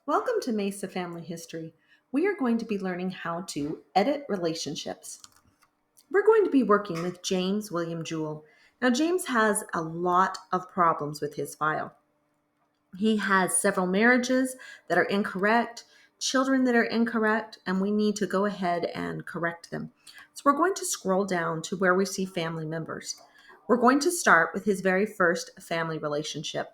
Welcome to Mesa Family History. We are going to be learning how to edit relationships. We're going to be working with James William Jewell. Now, James has a lot of problems with his file. He has several marriages that are incorrect, children that are incorrect, and we need to go ahead and correct them. So we're going to scroll down to where we see family members. We're going to start with his very first family relationship.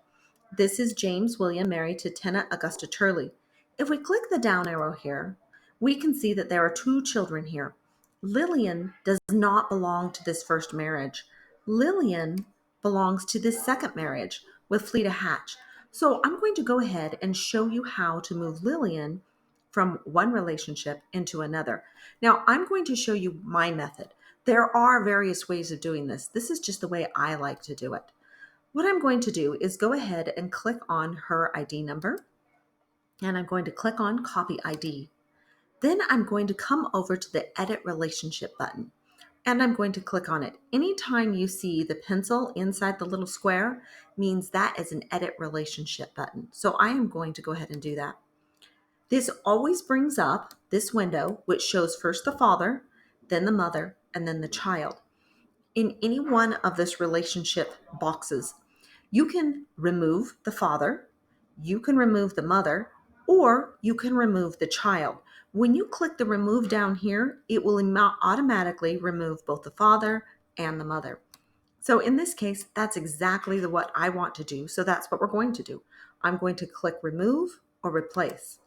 This is James William married to Tenna Augusta Turley. If we click the down arrow here, we can see that there are two children here. Lillian does not belong to this first marriage. Lillian belongs to this second marriage with Fleta Hatch. So I'm going to go ahead and show you how to move Lillian from one relationship into another. Now, I'm going to show you my method. There are various ways of doing this. This is just the way I like to do it. What I'm going to do is go ahead and click on her ID number, and I'm going to click on Copy ID. Then I'm going to come over to the Edit Relationship button, and I'm going to click on it. Anytime you see the pencil inside the little square means that is an Edit Relationship button. So I am going to go ahead and do that. This always brings up this window, which shows first the father, then the mother, and then the child. In any one of this relationship boxes, you can remove the father, you can remove the mother, or you can remove the child. When you click the remove down here, it will automatically remove both the father and the mother. So in this case, that's exactly what I want to do. So that's what we're going to do. I'm going to click remove or replace.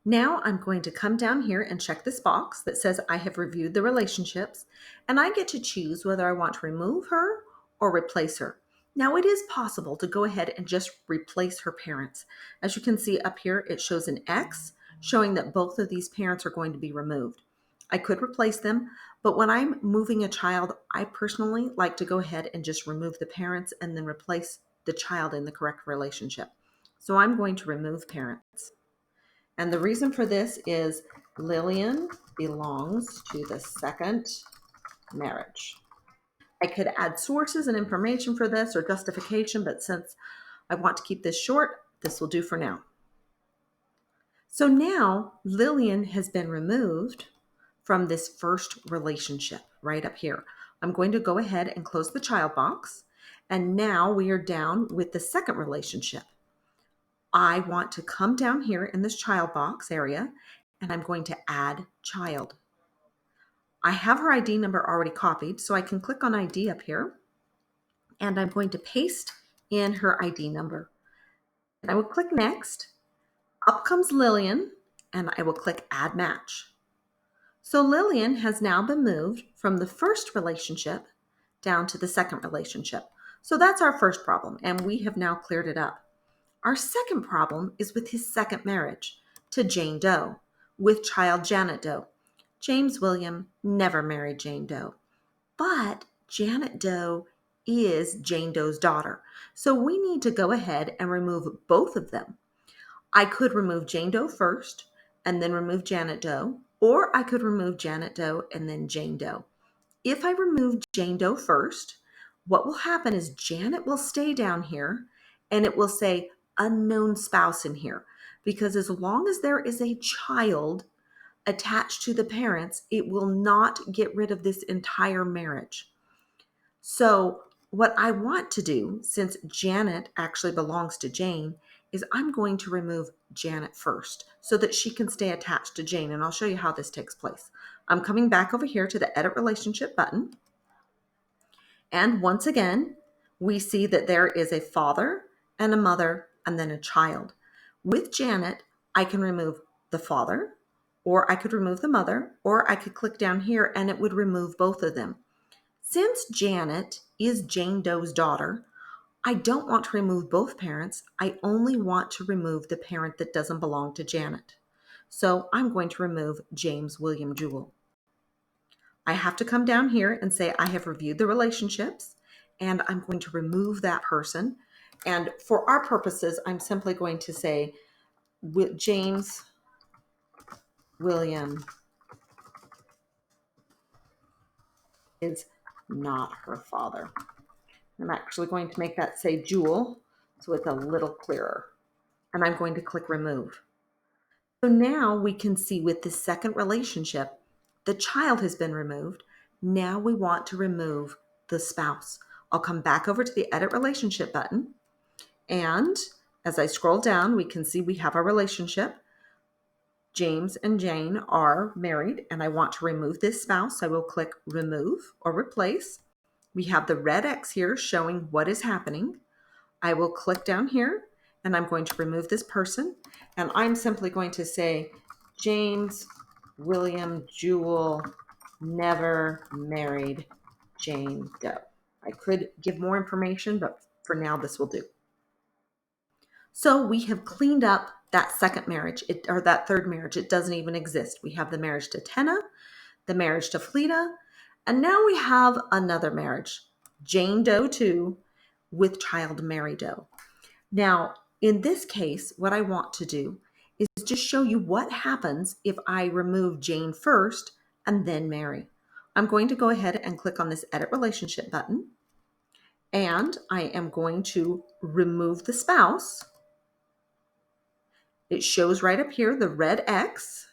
Now I'm going to come down here and check this box that says I have reviewed the relationships, and I get to choose whether I want to remove her or replace her. Now it is possible to go ahead and just replace her parents. As you can see up here, it shows an X showing that both of these parents are going to be removed. I could replace them, but when I'm moving a child, I personally like to go ahead and just remove the parents and then replace the child in the correct relationship. So I'm going to remove parents. And the reason for this is Lillian belongs to the second marriage. I could add sources and information for this or justification, but since I want to keep this short, this will do for now. So now Lillian has been removed from this first relationship right up here. I'm going to go ahead and close the child box. And now we are down with the second relationship. I want to come down here in this child box area, and I'm going to add child. I have her ID number already copied, so I can click on ID up here, and I'm going to paste in her ID number. And I will click next. Up comes Lillian, and I will click add match. So Lillian has now been moved from the first relationship down to the second relationship. So that's our first problem, and we have now cleared it up. Our second problem is with his second marriage to Jane Doe with child Janet Doe. James William never married Jane Doe, but Janet Doe is Jane Doe's daughter. So we need to go ahead and remove both of them. I could remove Jane Doe first and then remove Janet Doe, or I could remove Janet Doe and then Jane Doe. If I remove Jane Doe first, what will happen is Janet will stay down here and it will say unknown spouse in here, because as long as there is a child attached to the parents, it will not get rid of this entire marriage. So what I want to do, since Janet actually belongs to Jane, is I'm going to remove Janet first so that she can stay attached to Jane. And I'll show you how this takes place. I'm coming back over here to the Edit Relationship button. And once again, we see that there is a father and a mother and then a child. With Janet, I can remove the father, or I could remove the mother, or I could click down here and it would remove both of them. Since Janet is Jane Doe's daughter, I don't want to remove both parents. I only want to remove the parent that doesn't belong to Janet. So I'm going to remove James William Jewell. I have to come down here and say I have reviewed the relationships, and I'm going to remove that person. And for our purposes, I'm simply going to say James William is not her father. I'm actually going to make that say Jewel so it's a little clearer. And I'm going to click remove. So now we can see with the second relationship, the child has been removed. Now we want to remove the spouse. I'll come back over to the edit relationship button. And as I scroll down, we can see we have our relationship. James and Jane are married, and I want to remove this spouse. I will click remove or replace. We have the red X here showing what is happening. I will click down here and I'm going to remove this person. And I'm simply going to say James William Jewell never married Jane Doe. I could give more information, but for now this will do. So we have cleaned up that second marriage, or that third marriage. It doesn't even exist. We have the marriage to Tenna, the marriage to Fleta, and now we have another marriage, Jane Doe 2 with child Mary Doe. Now, in this case, what I want to do is just show you what happens if I remove Jane first and then Mary. I'm going to go ahead and click on this edit relationship button, and I am going to remove the spouse. It shows right up here, the red X.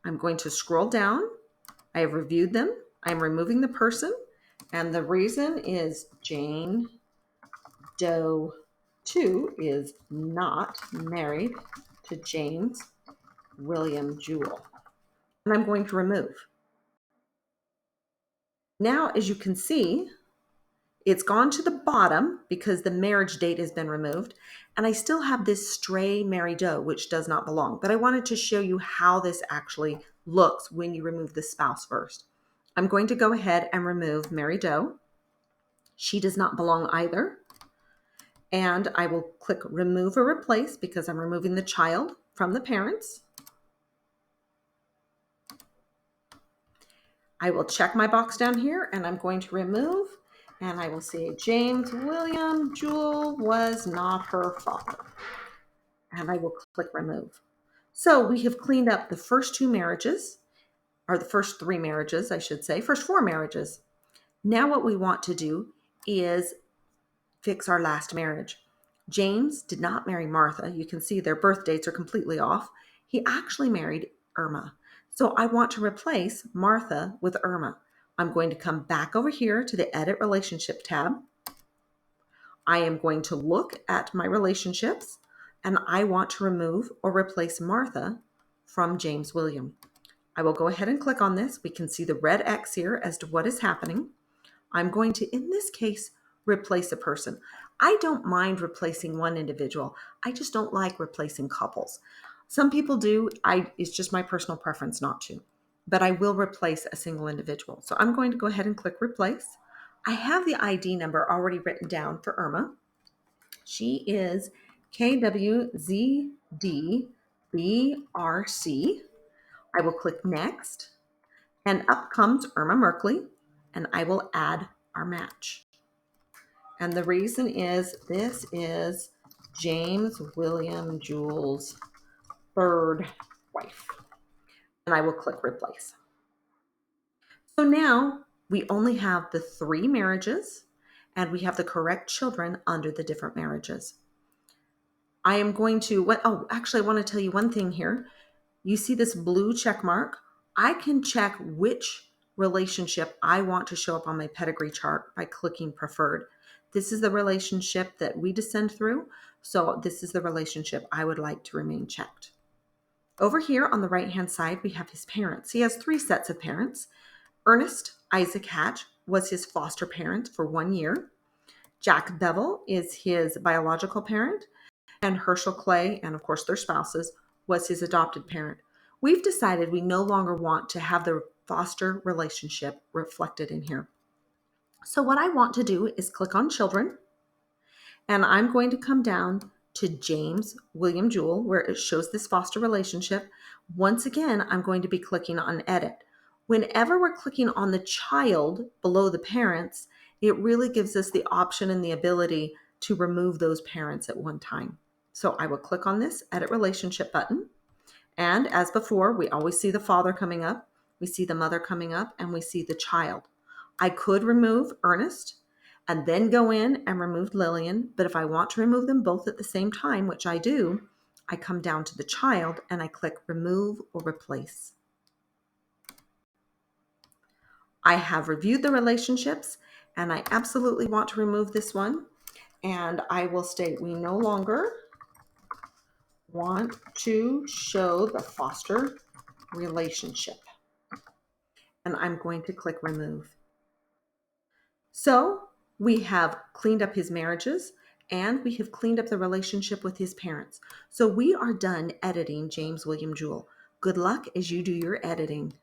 I'm going to scroll down. I have reviewed them. I'm removing the person. And the reason is Jane Doe 2 is not married to James William Jewell. And I'm going to remove. Now, as you can see, it's gone to the bottom because the marriage date has been removed. And I still have this stray Mary Doe, which does not belong. But I wanted to show you how this actually looks when you remove the spouse first. I'm going to go ahead and remove Mary Doe. She does not belong either. And I will click remove or replace because I'm removing the child from the parents. I will check my box down here and I'm going to remove, and I will say James William Jewell was not her father. And I will click remove. So we have cleaned up the first two marriages, or the first three marriages, I should say, first four marriages. Now what we want to do is fix our last marriage. James did not marry Martha. You can see their birth dates are completely off. He actually married Irma. So I want to replace Martha with Irma. I'm going to come back over here to the Edit Relationship tab. I am going to look at my relationships, and I want to remove or replace Martha from James William. I will go ahead and click on this. We can see the red X here as to what is happening. I'm going to, in this case, replace a person. I don't mind replacing one individual. I just don't like replacing couples. Some people do. It's just my personal preference not to. But I will replace a single individual. So I'm going to go ahead and click replace. I have the ID number already written down for Irma. She is KWZDBRC. I will click next. And up comes Irma Merkley. And I will add our match. And the reason is this is James William Jewell's third wife. And I will click replace. So now we only have the three marriages and we have the correct children under the different marriages. I am going to, actually I want to tell you one thing here. You see this blue check mark? I can check which relationship I want to show up on my pedigree chart by clicking preferred. This is the relationship that we descend through, so this is the relationship I would like to remain checked. Over here on the right-hand side, we have his parents. He has three sets of parents. Ernest Isaac Hatch was his foster parent for 1 year. Jack Bevel is his biological parent, and Herschel Clay, and of course their spouses, was his adopted parent. We've decided we no longer want to have the foster relationship reflected in here. So what I want to do is click on children, and I'm going to come down to James William Jewell, where it shows this foster relationship. Once again, I'm going to be clicking on edit. Whenever we're clicking on the child below the parents, it really gives us the option and the ability to remove those parents at one time. So I will click on this edit relationship button. And as before, we always see the father coming up, we see the mother coming up, and we see the child. I could remove Ernest, and then go in and remove Lillian. But if I want to remove them both at the same time, which I do, I come down to the child and I click remove or replace. I have reviewed the relationships and I absolutely want to remove this one. And I will state we no longer want to show the foster relationship. And I'm going to click remove. So we have cleaned up his marriages and we have cleaned up the relationship with his parents. So we are done editing James William Jewell. Good luck as you do your editing.